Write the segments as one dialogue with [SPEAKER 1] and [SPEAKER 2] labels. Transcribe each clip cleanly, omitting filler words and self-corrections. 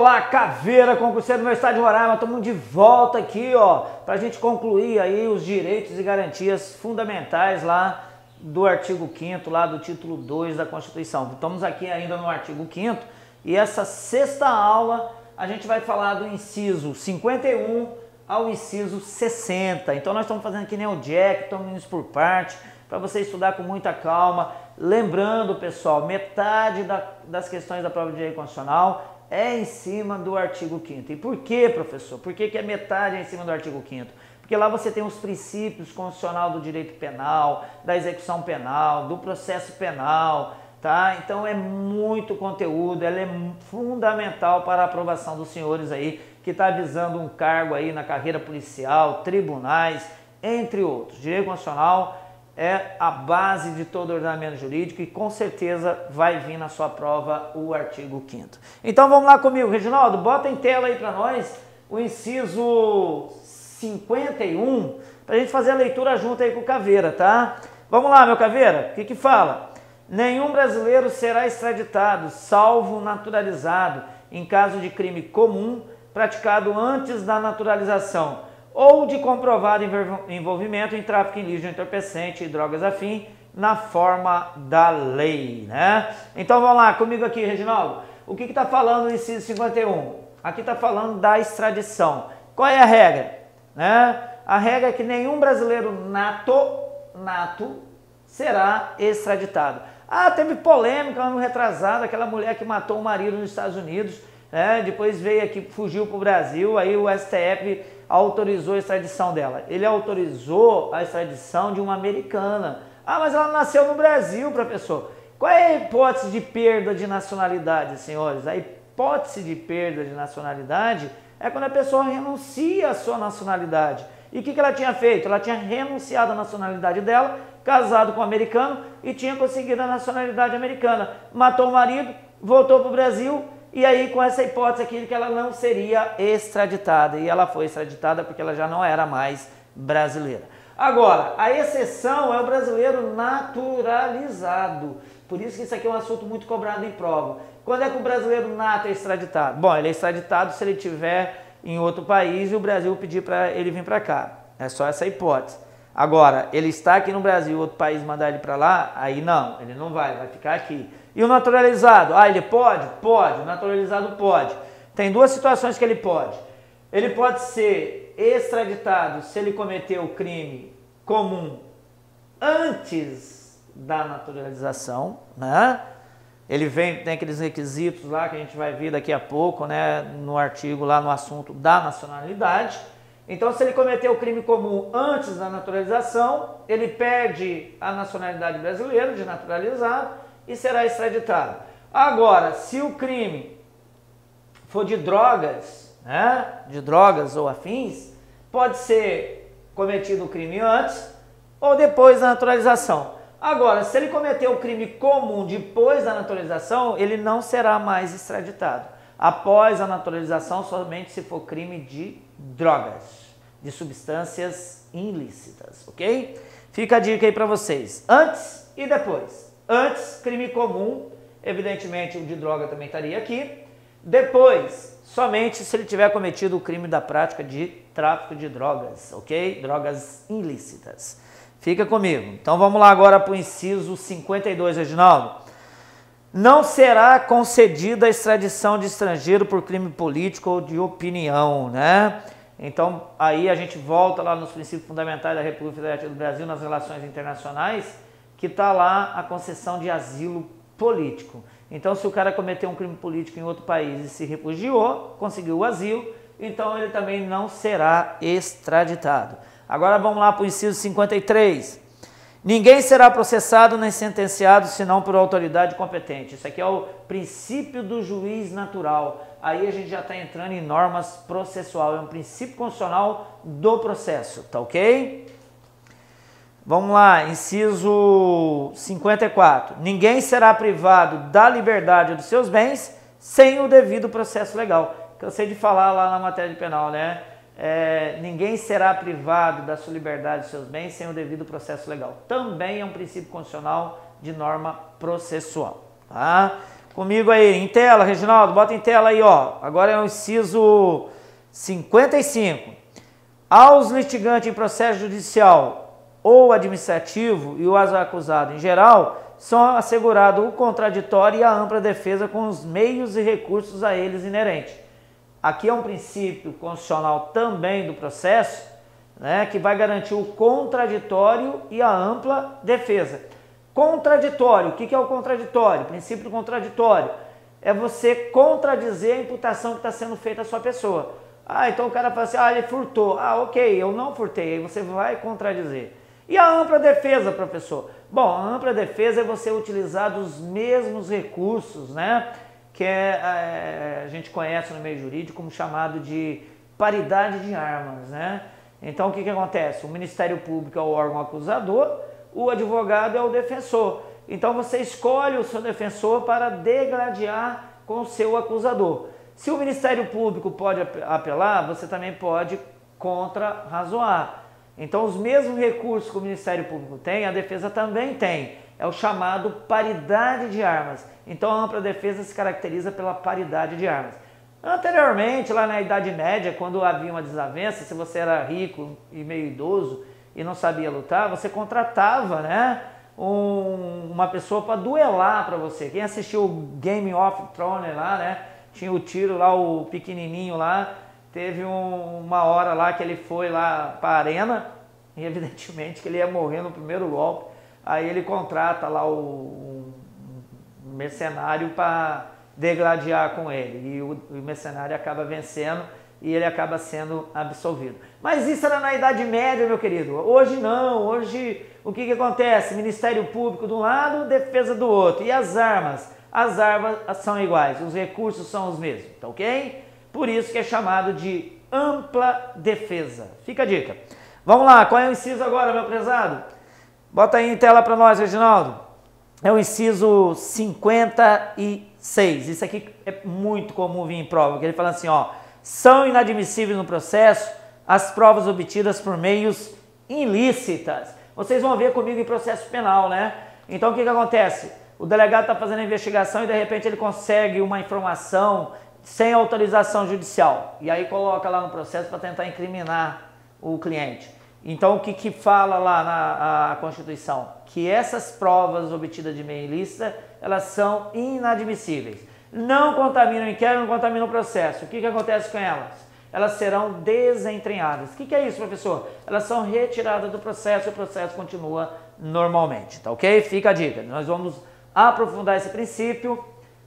[SPEAKER 1] Olá, Caveira, concurseiro do meu estado de Roraima, estamos de volta aqui, ó, para a gente concluir aí os direitos e garantias fundamentais lá do artigo 5º, lá do título 2 da Constituição. Estamos aqui ainda no artigo 5º e essa sexta aula a gente vai falar do inciso 51 ao inciso 60. Então nós estamos fazendo aqui nem o Jack, estamos indo por parte, para você estudar com muita calma. Lembrando, pessoal, metade das questões da prova de direito constitucional é em cima do artigo 5º. E por que, professor? Por que a metade é em cima do artigo 5º? Porque lá você tem os princípios constitucional do direito penal, da execução penal, do processo penal, tá? Então é muito conteúdo, ela é fundamental para a aprovação dos senhores aí, que está visando um cargo aí na carreira policial, tribunais, entre outros. Direito constitucional é a base de todo o ordenamento jurídico e com certeza vai vir na sua prova o artigo 5º. Então vamos lá comigo, Reginaldo, bota em tela aí para nós o inciso 51, para a gente fazer a leitura junto aí com o Caveira, tá? Vamos lá, meu Caveira, o que que fala? Nenhum brasileiro será extraditado, salvo naturalizado, em caso de crime comum praticado antes da naturalização, ou de comprovado envolvimento em tráfico ilícito de entorpecente e drogas afim, na forma da lei, né? Então vamos lá, comigo aqui, Reginaldo. O que está falando no inciso 51? Aqui está falando da extradição. Qual é a regra? Né? A regra é que nenhum brasileiro nato será extraditado. Ah, teve polêmica ano retrasado, aquela mulher que matou o marido nos Estados Unidos, né? Depois veio aqui, fugiu para o Brasil, aí o STF autorizou a extradição dela. Ele autorizou a extradição de uma americana. Ah, mas ela nasceu no Brasil, professor. Qual é a hipótese de perda de nacionalidade, senhores? A hipótese de perda de nacionalidade é quando a pessoa renuncia à sua nacionalidade. E o que ela tinha feito? Ela tinha renunciado à nacionalidade dela, casado com um americano e tinha conseguido a nacionalidade americana. Matou o marido, voltou para o Brasil. E aí, com essa hipótese aqui, que ela não seria extraditada. E ela foi extraditada porque ela já não era mais brasileira. Agora, a exceção é o brasileiro naturalizado. Por isso que isso aqui é um assunto muito cobrado em prova. Quando é que o brasileiro nato é extraditado? Bom, ele é extraditado se ele estiver em outro país e o Brasil pedir para ele vir para cá. É só essa hipótese. Agora, ele está aqui no Brasil, outro país mandar ele para lá, aí não, ele não vai ficar aqui. E o naturalizado? Ah, ele pode? Pode, o naturalizado pode. Tem duas situações que ele pode. Ele pode ser extraditado se ele cometeu o crime comum antes da naturalização, né? Ele tem aqueles requisitos lá que a gente vai ver daqui a pouco, né, no artigo lá no assunto da nacionalidade. Então, se ele cometeu o crime comum antes da naturalização, ele perde a nacionalidade brasileira de naturalizado e será extraditado. Agora, se o crime for de drogas, né, de drogas ou afins, pode ser cometido o crime antes ou depois da naturalização. Agora, se ele cometeu o crime comum depois da naturalização, ele não será mais extraditado. Após a naturalização, somente se for crime de drogas, de substâncias ilícitas, ok? Fica a dica aí para vocês, antes e depois. Antes, crime comum, evidentemente o de droga também estaria aqui. Depois, somente se ele tiver cometido o crime da prática de tráfico de drogas, ok? Drogas ilícitas. Fica comigo. Então vamos lá agora para o inciso 52, Reginaldo. Não será concedida a extradição de estrangeiro por crime político ou de opinião, né? Então aí a gente volta lá nos princípios fundamentais da República Federativa do Brasil, nas relações internacionais, que está lá a concessão de asilo político. Então, se o cara cometeu um crime político em outro país e se refugiou, conseguiu o asilo, então ele também não será extraditado. Agora vamos lá para o inciso 53. Ninguém será processado nem sentenciado senão por autoridade competente. Isso aqui é o princípio do juiz natural. Aí a gente já está entrando em normas processual. É um princípio constitucional do processo, tá ok? Vamos lá, inciso 54. Ninguém será privado da liberdade dos seus bens sem o devido processo legal. Cansei de falar lá na matéria de penal, né? Ninguém será privado da sua liberdade dos seus bens sem o devido processo legal. Também é um princípio constitucional de norma processual. Tá? comigo aí em tela, Reginaldo, bota em tela aí, ó. Agora é o inciso 55. Aos litigantes em processo judicial ou administrativo e os acusados em geral, são assegurados o contraditório e a ampla defesa com os meios e recursos a eles inerentes. Aqui é um princípio constitucional também do processo, né, que vai garantir o contraditório e a ampla defesa. Contraditório, o que é o contraditório? O princípio do contraditório é você contradizer a imputação que está sendo feita à sua pessoa. Então o cara fala assim, ele furtou. Ok, eu não furtei, aí você vai contradizer. E a ampla defesa, professor? Bom, a ampla defesa é você utilizar os mesmos recursos, né, que a gente conhece no meio jurídico como chamado de paridade de armas, né? Então o que acontece? O Ministério Público é o órgão acusador, o advogado é o defensor. Então você escolhe o seu defensor para degladiar com o seu acusador. Se o Ministério Público pode apelar, você também pode contra-razoar. Então os mesmos recursos que o Ministério Público tem, a defesa também tem. É o chamado paridade de armas. Então a ampla defesa se caracteriza pela paridade de armas. Anteriormente, lá na Idade Média, quando havia uma desavença, se você era rico e meio idoso e não sabia lutar, você contratava, né, uma pessoa para duelar para você. Quem assistiu o Game of Thrones lá, né, tinha o tiro lá, o pequenininho lá, teve uma hora lá que ele foi lá para a arena e evidentemente que ele ia morrer no primeiro golpe. Aí ele contrata lá um mercenário para degladiar com ele e o mercenário acaba vencendo e ele acaba sendo absolvido. Mas isso era na Idade Média, meu querido. Hoje não, hoje o que acontece? Ministério Público de um lado, defesa do outro. E as armas? As armas são iguais, os recursos são os mesmos, tá ok? Por isso que é chamado de ampla defesa. Fica a dica. Vamos lá, qual é o inciso agora, meu prezado? Bota aí em tela para nós, Reginaldo. É o inciso 56. Isso aqui é muito comum vir em prova, porque ele fala assim, ó, são inadmissíveis no processo as provas obtidas por meios ilícitas. Vocês vão ver comigo em processo penal, né? Então o que acontece? O delegado está fazendo a investigação e de repente ele consegue uma informação sem autorização judicial. E aí coloca lá no processo para tentar incriminar o cliente. Então o que fala lá na Constituição? Que essas provas obtidas de meio ilícita, elas são inadmissíveis. Não contaminam o inquérito, não contaminam o processo. O que acontece com elas? Elas serão desentranhadas. O que é isso, professor? Elas são retiradas do processo e o processo continua normalmente, tá ok? Fica a dica. Nós vamos aprofundar esse princípio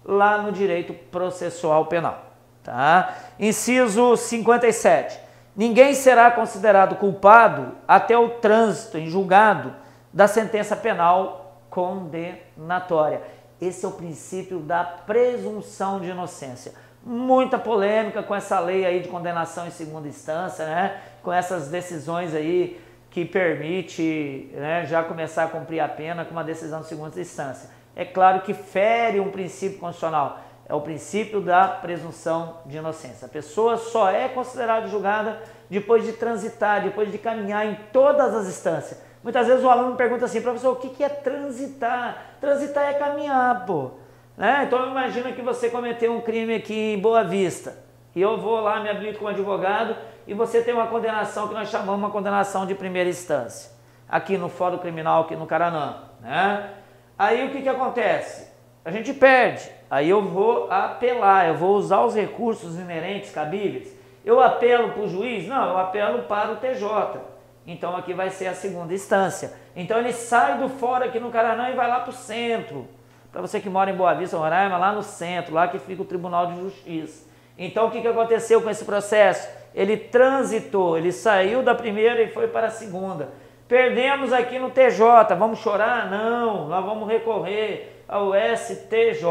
[SPEAKER 1] lá no direito processual penal, tá? Inciso 57. Ninguém será considerado culpado até o trânsito em julgado da sentença penal condenatória. Esse é o princípio da presunção de inocência. Muita polêmica com essa lei aí de condenação em segunda instância, né? Com essas decisões aí que permite, né, já começar a cumprir a pena com uma decisão de segunda instância. É claro que fere um princípio constitucional. É o princípio da presunção de inocência. A pessoa só é considerada julgada depois de transitar, depois de caminhar em todas as instâncias. Muitas vezes o aluno pergunta assim, professor, o que é transitar? Transitar é caminhar, pô. Né? Então imagina que você cometeu um crime aqui em Boa Vista e eu vou lá, me habilito como advogado e você tem uma condenação que nós chamamos uma condenação de primeira instância, aqui no Fórum Criminal, aqui no Caranã. Né? Aí o que acontece? A gente perde, aí eu vou apelar, eu vou usar os recursos inerentes, cabíveis. Eu apelo para o juiz? Não, eu apelo para o TJ. Então aqui vai ser a segunda instância. Então ele sai do fórum aqui no Caranã e vai lá para o centro. Para você que mora em Boa Vista, Roraima, lá no centro, lá que fica o Tribunal de Justiça. Então o que aconteceu com esse processo? Ele transitou, ele saiu da primeira e foi para a segunda. Perdemos aqui no TJ, vamos chorar? Não, nós vamos recorrer ao STJ.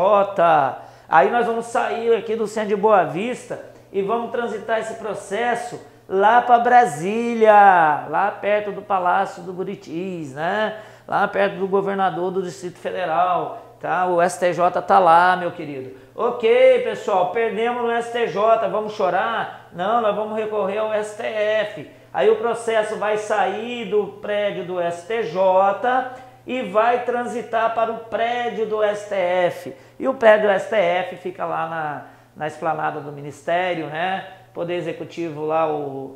[SPEAKER 1] Aí nós vamos sair aqui do centro de Boa Vista e vamos transitar esse processo lá para Brasília, lá perto do Palácio do Buritis, né? Lá perto do governador do Distrito Federal, tá? O STJ tá lá, meu querido. Ok, pessoal, perdemos no STJ, vamos chorar? Não, nós vamos recorrer ao STF. Aí o processo vai sair do prédio do STJ e vai transitar para o prédio do STF. E o prédio do STF fica lá na esplanada do Ministério, né? Poder Executivo lá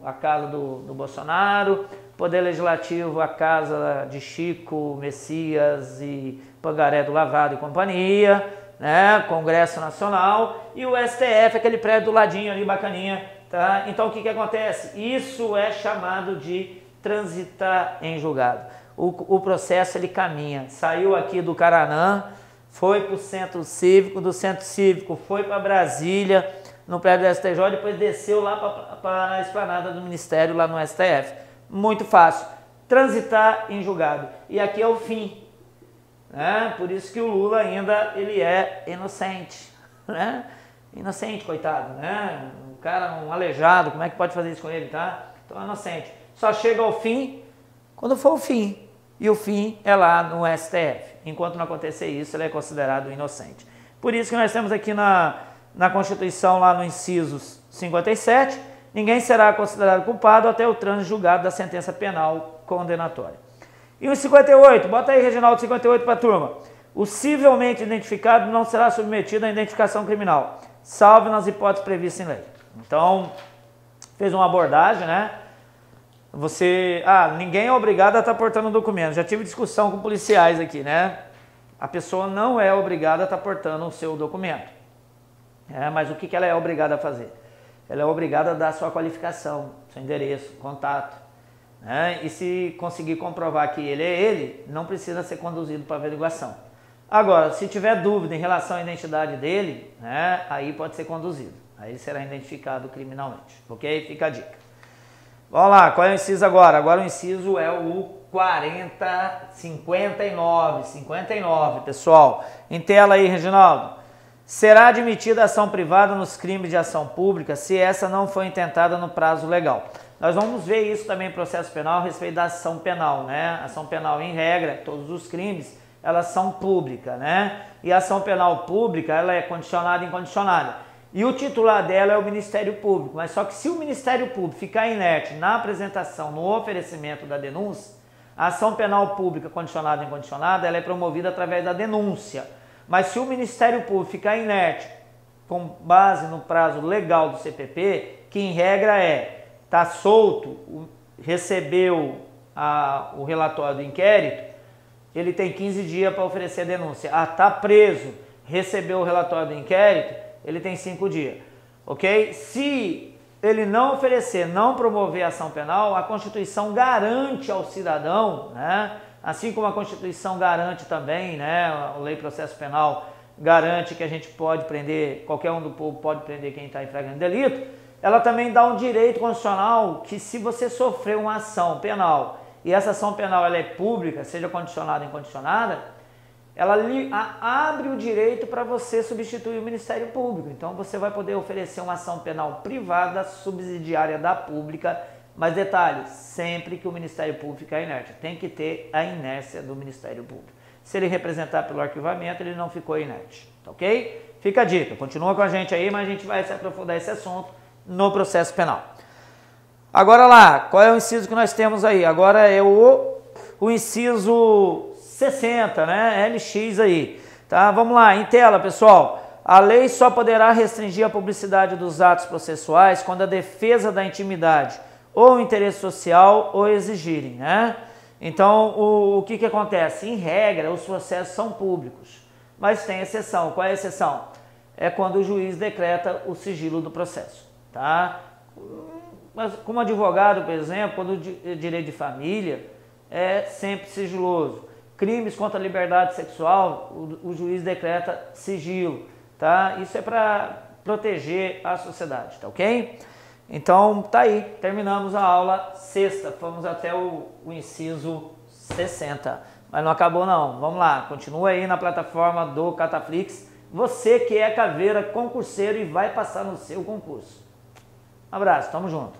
[SPEAKER 1] a casa do Bolsonaro, Poder Legislativo a casa de Chico, Messias e Pangaré do Lavrado e companhia, né? Congresso Nacional, e o STF, aquele prédio do ladinho ali, bacaninha, tá? Então o que acontece? Isso é chamado de transitar em julgado. O processo ele caminha, saiu aqui do Caranã, foi para o Centro Cívico, do Centro Cívico foi para Brasília, no prédio do STJ, depois desceu lá para a esplanada do Ministério, lá no STF. Muito fácil, transitar em julgado. E aqui é o fim, né? Por isso que o Lula ainda ele é inocente, né? Inocente, coitado, né? Um cara, um aleijado, como é que pode fazer isso com ele, tá? Então é inocente. Só chega ao fim quando for o fim. E o fim é lá no STF. Enquanto não acontecer isso, ele é considerado inocente. Por isso que nós temos aqui na Constituição, lá no inciso 57, ninguém será considerado culpado até o trânsito julgado da sentença penal condenatória. E o 58, bota aí, Reginaldo, 58 para a turma. O civilmente identificado não será submetido à identificação criminal, salvo nas hipóteses previstas em lei. Então, fez uma abordagem, né? Ninguém é obrigado a estar portando documento. Já tive discussão com policiais aqui, né? A pessoa não é obrigada a estar portando o seu documento. Mas o que ela é obrigada a fazer? Ela é obrigada a dar sua qualificação, seu endereço, contato. Né? E se conseguir comprovar que ele é ele, não precisa ser conduzido para averiguação. Agora, se tiver dúvida em relação à identidade dele, né, aí pode ser conduzido. Aí ele será identificado criminalmente. Ok? Fica a dica. Vamos lá, qual é o inciso agora? Agora o inciso é o 59, pessoal. Em tela aí, Reginaldo. Será admitida ação privada nos crimes de ação pública se essa não for intentada no prazo legal. Nós vamos ver isso também em processo penal a respeito da ação penal, né? Ação penal, em regra, todos os crimes, elas são públicas, né? E a ação penal pública, ela é condicionada e incondicionada. E o titular dela é o Ministério Público, mas só que se o Ministério Público ficar inerte na apresentação, no oferecimento da denúncia, a ação penal pública condicionada e incondicionada, ela é promovida através da denúncia. Mas se o Ministério Público ficar inerte com base no prazo legal do CPP, que em regra está solto, recebeu o relatório do inquérito, ele tem 15 dias para oferecer a denúncia. Está preso, recebeu o relatório do inquérito, ele tem 5 dias, ok? Se ele não oferecer, não promover a ação penal, a Constituição garante ao cidadão, né? Assim como a Constituição garante também, né? A Lei Processo Penal garante que a gente pode prender, qualquer um do povo pode prender quem está em flagrante delito, ela também dá um direito constitucional que se você sofrer uma ação penal e essa ação penal ela é pública, seja condicionada ou incondicionada, ela abre o direito para você substituir o Ministério Público. Então você vai poder oferecer uma ação penal privada subsidiária da pública, mas detalhe, sempre que o Ministério Público ficar inerte, tem que ter a inércia do Ministério Público. Se ele representar pelo arquivamento, ele não ficou inerte, ok? Fica a dica, continua com a gente aí, mas a gente vai se aprofundar esse assunto no processo penal. Agora lá, qual é o inciso que nós temos aí? Agora é o inciso 60, né? LX aí, tá? Vamos lá, em tela, pessoal. A lei só poderá restringir a publicidade dos atos processuais quando a defesa da intimidade ou o interesse social o exigirem, né? Então, o que acontece? Em regra, os processos são públicos, mas tem exceção. Qual é a exceção? É quando o juiz decreta o sigilo do processo, tá? Mas como advogado, por exemplo, quando o direito de família é sempre sigiloso. Crimes contra a liberdade sexual, o juiz decreta sigilo, tá? Isso é para proteger a sociedade, tá ok? Então, tá aí, terminamos a aula sexta, fomos até o inciso 60, mas não acabou não, vamos lá, continua aí na plataforma do Cataflix, você que é caveira, concurseiro e vai passar no seu concurso. Um abraço, tamo junto.